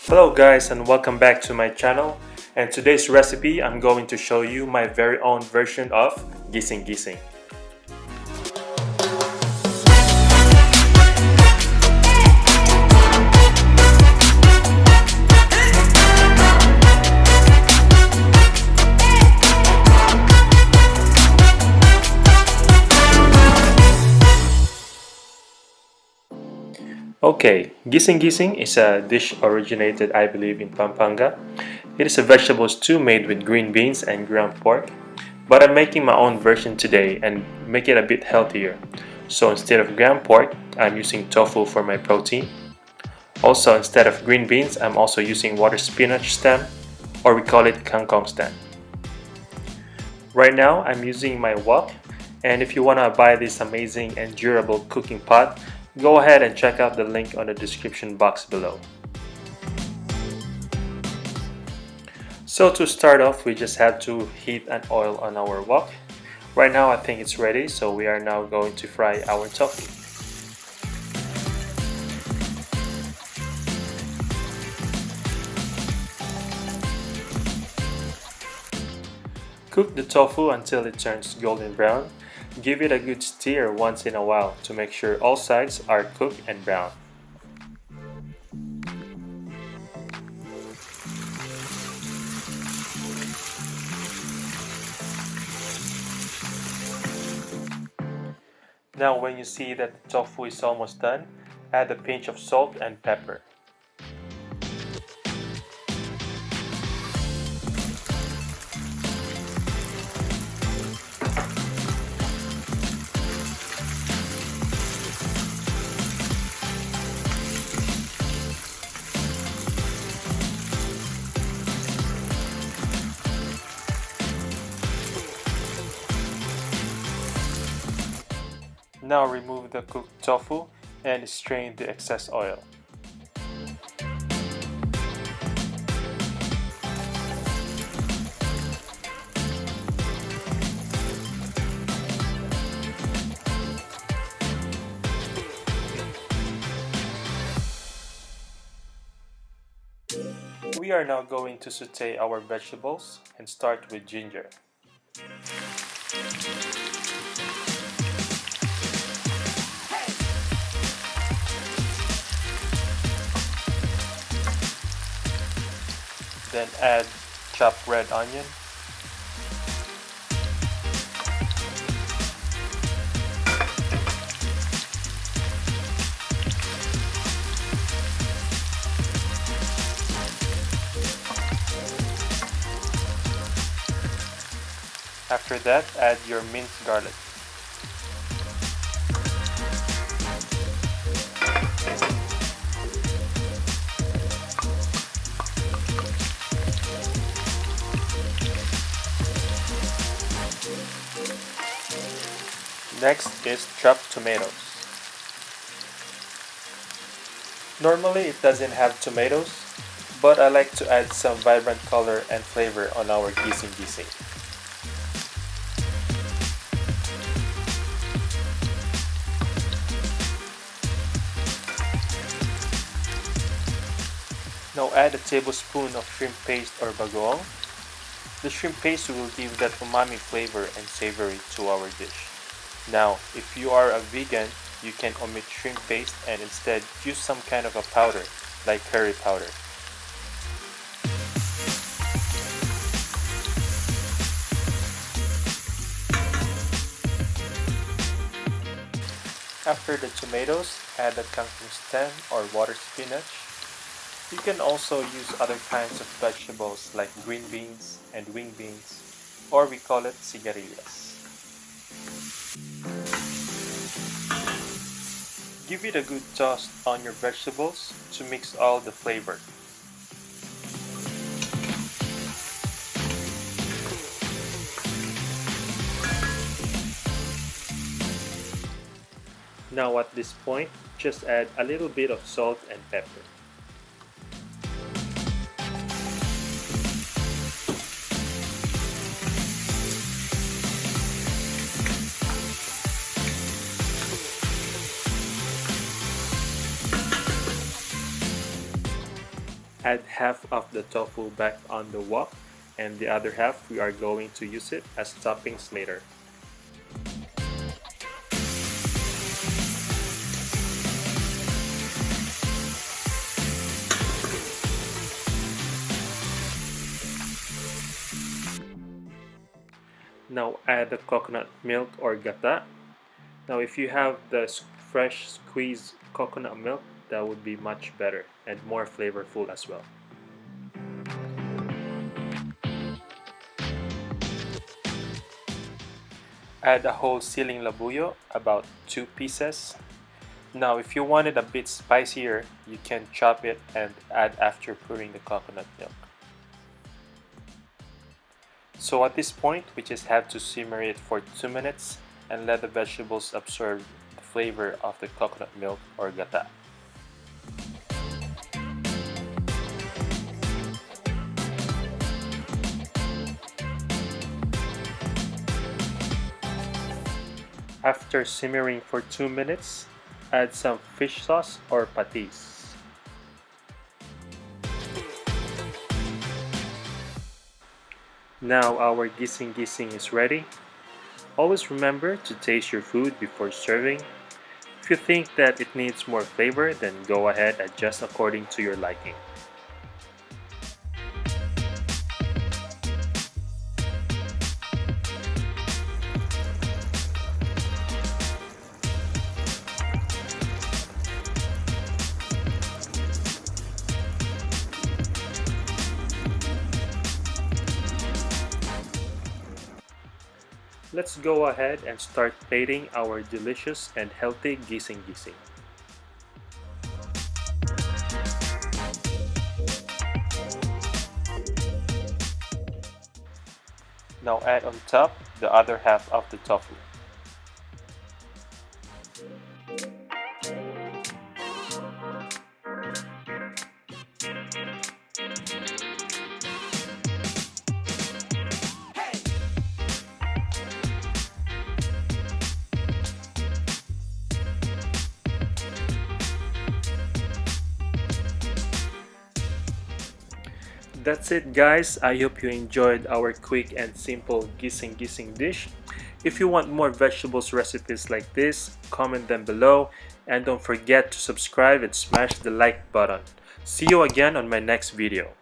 Hello guys and welcome back to my channel, and today's recipe I'm going to show you my very own version of Gising Gising. Okay, Gising Gising is a dish originated I believe in Pampanga. It is a vegetable stew made with green beans and ground pork, but I'm making my own version today and make it a bit healthier. So instead of ground pork, I'm using tofu for my protein. Also, instead of green beans, I'm also using water spinach stem, or we call it kangkong stem. Right now, I'm using my wok, and if you want to buy this amazing and durable cooking pot, go ahead and check out the link on the description box below. So to start off, we just have to heat an oil on our wok. Right now I think it's ready, so we are now going to fry our tofu. Cook the tofu until it turns golden brown. Give it a good stir once in a while to make sure all sides are cooked and brown. Now when you see that the tofu is almost done, add a pinch of salt and pepper. Now remove the cooked tofu and strain the excess oil. We are now going to saute our vegetables and start with ginger. Then add chopped red onion, after that add your minced garlic. Next is chopped tomatoes. Normally it doesn't have tomatoes, but I like to add some vibrant color and flavor on our Gising Gising. Now add a tablespoon of shrimp paste or bagoong. The shrimp paste will give that umami flavor and savory to our dish. Now, if you are a vegan, you can omit shrimp paste and instead use some kind of a powder, like curry powder. After the tomatoes, add a kangkong stem or water spinach. You can also use other kinds of vegetables like green beans and wing beans, or we call it sigarilyas. Give it a good toss on your vegetables to mix all the flavor. Now at this point, just add a little bit of salt and pepper. Add half of the tofu back on the wok, and the other half we are going to use it as toppings later. Now add the coconut milk or gata. Now if you have the fresh squeezed coconut milk, that would be much better and more flavorful as well. Add a whole siling labuyo, about 2 pieces. Now if you want it a bit spicier, you can chop it and add after putting the coconut milk. So at this point, we just have to simmer it for 2 minutes and let the vegetables absorb the flavor of the coconut milk or gata. After simmering for 2 minutes, add some fish sauce or patis. Now our gising gising is ready. Always remember to taste your food before serving. If you think that it needs more flavor, then go ahead and adjust according to your liking. Let's go ahead and start plating our delicious and healthy gising gising. Now add on top the other half of the tofu. That's it guys, I hope you enjoyed our quick and simple gising gising dish. If you want more vegetables recipes like this, comment them below and don't forget to subscribe and smash the like button. See you again on my next video.